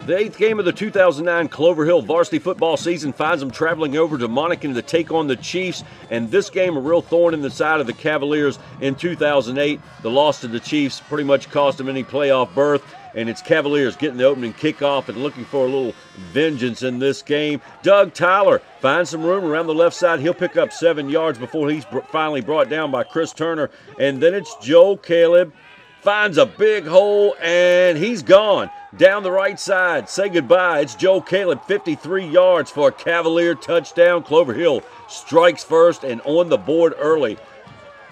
The 8th game of the 2009 Clover Hill varsity football season finds them traveling over to Monacan to take on the Chiefs, and this game a real thorn in the side of the Cavaliers in 2008. The loss to the Chiefs pretty much cost them any playoff berth, and it's Cavaliers getting the opening kickoff and looking for a little vengeance in this game. Doug Tyler finds some room around the left side. He'll pick up 7 yards before he's finally brought down by Chris Turner, and then it's Joe Caleb. Finds a big hole, and he's gone. Down the right side, say goodbye. It's Joe Caleb, 53 yards for a Cavalier touchdown. Clover Hill strikes first and on the board early.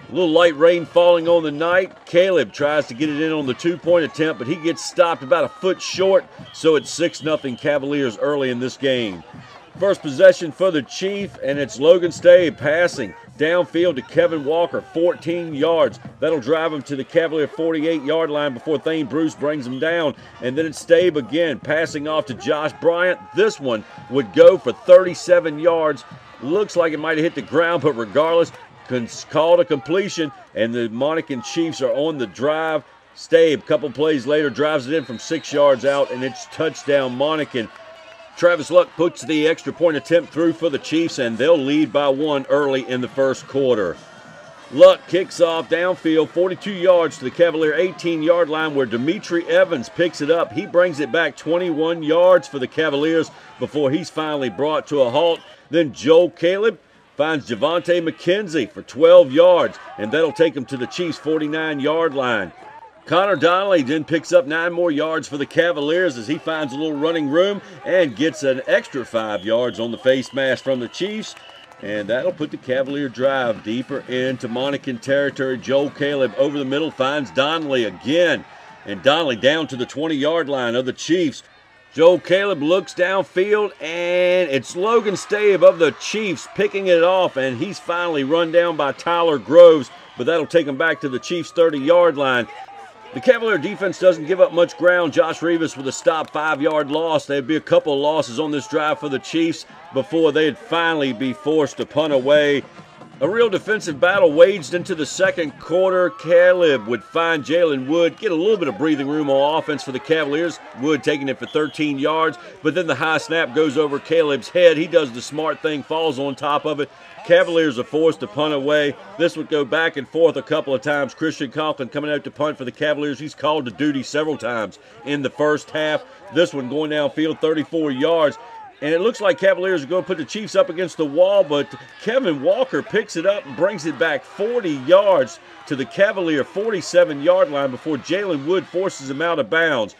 A little light rain falling on the night. Caleb tries to get it in on the 2-point attempt, but he gets stopped about a foot short, so it's 6-0 Cavaliers early in this game. First possession for the Chief, and it's Logan Stabe passing downfield to Kevin Walker, 14 yards. That'll drive him to the Cavalier 48-yard line before Thane Bruce brings him down. And then it's Stabe again, passing off to Josh Bryant. This one would go for 37 yards. Looks like it might have hit the ground, but regardless, called a completion, and the Monacan Chiefs are on the drive. Stabe, a couple plays later, drives it in from 6 yards out, and it's touchdown Monacan. Travis Luck puts the extra point attempt through for the Chiefs, and they'll lead by 1 early in the first quarter. Luck kicks off downfield, 42 yards to the Cavalier 18-yard line where Dimitri Evans picks it up. He brings it back 21 yards for the Cavaliers before he's finally brought to a halt. Then Joe Caleb finds Javante McKenzie for 12 yards, and that'll take him to the Chiefs' 49-yard line. Connor Donnelly then picks up 9 more yards for the Cavaliers as he finds a little running room and gets an extra 5 yards on the face mask from the Chiefs. And that'll put the Cavalier drive deeper into Monacan territory. Joe Caleb over the middle finds Donnelly again. And Donnelly down to the 20-yard line of the Chiefs. Joe Caleb looks downfield, and it's Logan Stabe of the Chiefs picking it off, and he's finally run down by Tyler Groves, but that'll take him back to the Chiefs' 30-yard line. The Cavalier defense doesn't give up much ground. Josh Rivas with a stop 5-yard loss. There'd be a couple of losses on this drive for the Chiefs before they'd finally be forced to punt away. A real defensive battle waged into the second quarter. Caleb would find Jalen Wood, get a little bit of breathing room on offense for the Cavaliers. Wood taking it for 13 yards, but then the high snap goes over Caleb's head. He does the smart thing, falls on top of it. Cavaliers are forced to punt away. This would go back and forth a couple of times. Christian Conklin coming out to punt for the Cavaliers. He's called to duty several times in the first half. This one going downfield 34 yards. And it looks like Cavaliers are going to put the Chiefs up against the wall, but Kevin Walker picks it up and brings it back 40 yards to the Cavalier 47-yard line before Jalen Wood forces him out of bounds.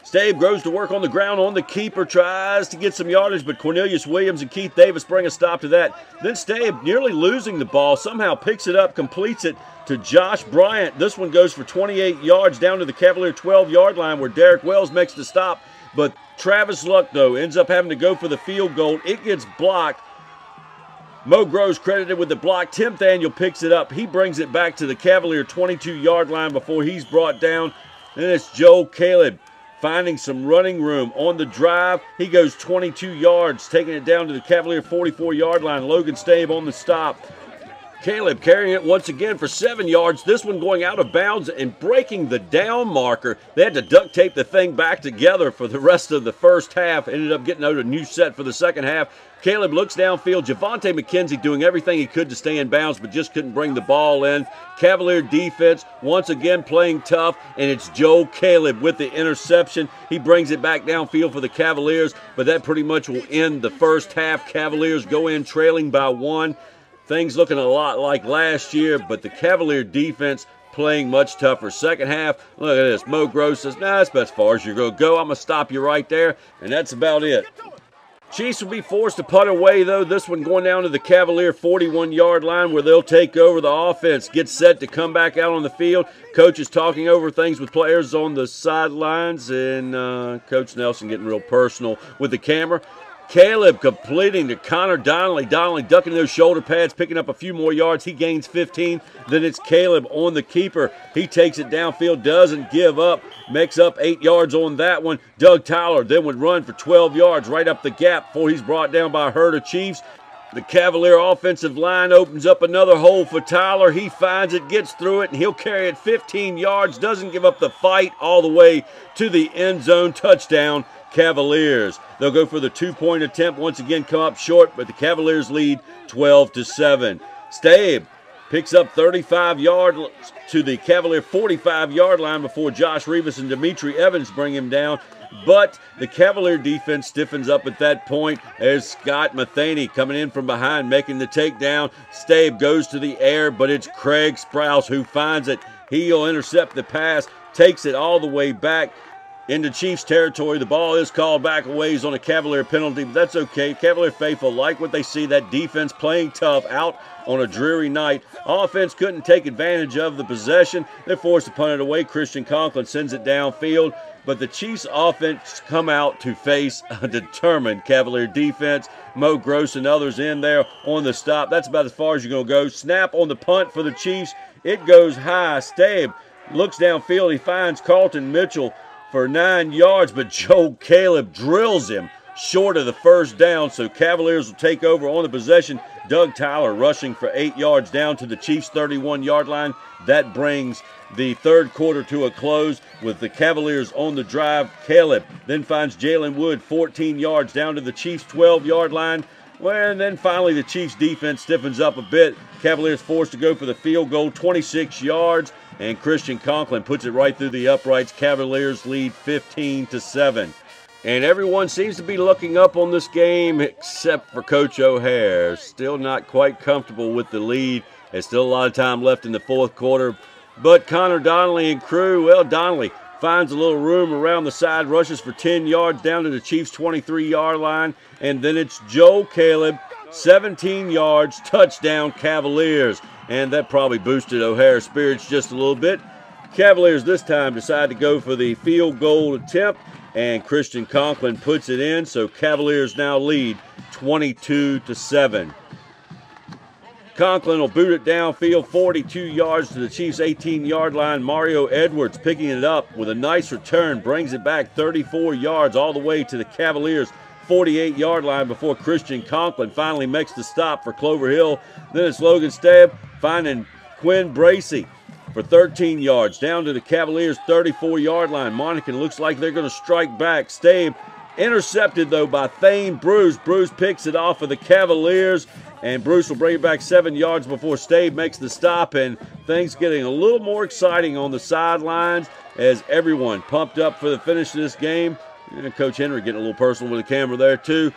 Stabe goes to work on the ground on the keeper, tries to get some yardage, but Cornelius Williams and Keith Davis bring a stop to that. Then Stabe, nearly losing the ball, somehow picks it up, completes it to Josh Bryant. This one goes for 28 yards down to the Cavalier 12-yard line where Derek Wells makes the stop. But Travis Luck, though, ends up having to go for the field goal. It gets blocked. Mo Groves credited with the block. Tim Thaniel picks it up. He brings it back to the Cavalier 22-yard line before he's brought down. Then it's Joe Caleb finding some running room on the drive. He goes 22 yards, taking it down to the Cavalier 44-yard line. Logan Stabe on the stop. Caleb carrying it once again for 7 yards. This one going out of bounds and breaking the down marker. They had to duct tape the thing back together for the rest of the first half. Ended up getting out a new set for the second half. Caleb looks downfield. Javante McKenzie doing everything he could to stay in bounds, but just couldn't bring the ball in. Cavalier defense once again playing tough, and it's Joe Caleb with the interception. He brings it back downfield for the Cavaliers, but that pretty much will end the first half. Cavaliers go in trailing by 1. Things looking a lot like last year, but the Cavalier defense playing much tougher. Second half, look at this. Mo Groves says, nah, that's about as far as you're going to go. I'm going to stop you right there, and that's about it. Chiefs will be forced to punt away, though. This one going down to the Cavalier 41-yard line where they'll take over the offense. Get set to come back out on the field. Coach is talking over things with players on the sidelines, and Coach Nelson getting real personal with the camera. Caleb completing to Connor Donnelly. Donnelly ducking those shoulder pads, picking up a few more yards. He gains 15. Then it's Caleb on the keeper. He takes it downfield, doesn't give up. Makes up 8 yards on that one. Doug Tyler then would run for 12 yards right up the gap before he's brought down by a herd of Chiefs. The Cavalier offensive line opens up another hole for Tyler. He finds it, gets through it, and he'll carry it 15 yards. Doesn't give up the fight all the way to the end zone. Touchdown, Cavaliers. They'll go for the two-point attempt, once again come up short, but the Cavaliers lead 12-7. Stabe picks up 35 yards to the Cavalier 45-yard line before Josh Rivas and Dimitri Evans bring him down. But the Cavalier defense stiffens up at that point as Scott Matheny coming in from behind, making the takedown. Stabe goes to the air, but it's Craig Sprouse who finds it. He'll intercept the pass, takes it all the way back into Chiefs territory. The ball is called back a ways on a Cavalier penalty, but that's okay. Cavalier faithful like what they see, that defense playing tough out on a dreary night. Offense couldn't take advantage of the possession. They're forced to punt it away. Christian Conklin sends it downfield, but the Chiefs offense come out to face a determined Cavalier defense. Mo Gross and others in there on the stop. That's about as far as you're going to go. Snap on the punt for the Chiefs. It goes high. Stabe looks downfield. He finds Carlton Mitchell for 9 yards, but Joe Caleb drills him short of the first down, so Cavaliers will take over on the possession. Doug Tyler rushing for 8 yards down to the Chiefs' 31-yard line. That brings the third quarter to a close with the Cavaliers on the drive. Caleb then finds Jalen Wood 14 yards down to the Chiefs' 12-yard line. Well, and then finally the Chiefs' defense stiffens up a bit. Cavaliers forced to go for the field goal, 26 yards, and Christian Conklin puts it right through the uprights. Cavaliers lead 15-7. And everyone seems to be looking up on this game except for Coach O'Hare. Still not quite comfortable with the lead. There's still a lot of time left in the fourth quarter. But Connor Donnelly and crew, well, Donnelly finds a little room around the side, rushes for 10 yards down to the Chiefs' 23-yard line. And then it's Joe Caleb, 17 yards, touchdown Cavaliers. And that probably boosted O'Hare's spirits just a little bit. Cavaliers this time decide to go for the field goal attempt, and Christian Conklin puts it in, so Cavaliers now lead 22-7. Conklin will boot it downfield, 42 yards to the Chiefs' 18-yard line. Mario Edwards picking it up with a nice return, brings it back 34 yards all the way to the Cavaliers' 48-yard line before Christian Conklin finally makes the stop for Clover Hill. Then it's Logan Stabe finding Quinn Bracey for 13 yards down to the Cavaliers' 34-yard line. Monacan looks like they're going to strike back. Stabe intercepted, though, by Thane Bruce. Bruce picks it off of the Cavaliers, and Bruce will bring it back 7 yards before Stabe makes the stop, and things getting a little more exciting on the sidelines as everyone pumped up for the finish of this game. And Coach Henry getting a little personal with the camera there, too.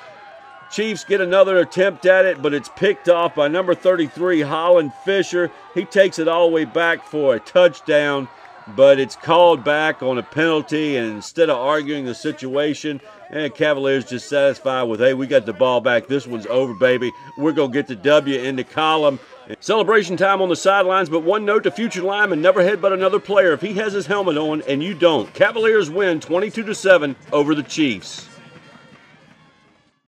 Chiefs get another attempt at it, but it's picked off by number 33, Holland Fisher. He takes it all the way back for a touchdown, but it's called back on a penalty, and instead of arguing the situation, and Cavaliers just satisfied with, hey, we got the ball back. This one's over, baby. We're going to get the W in the column. Celebration time on the sidelines, but one note to future linemen, never headbutt another player if he has his helmet on and you don't. Cavaliers win 22-7 over the Chiefs.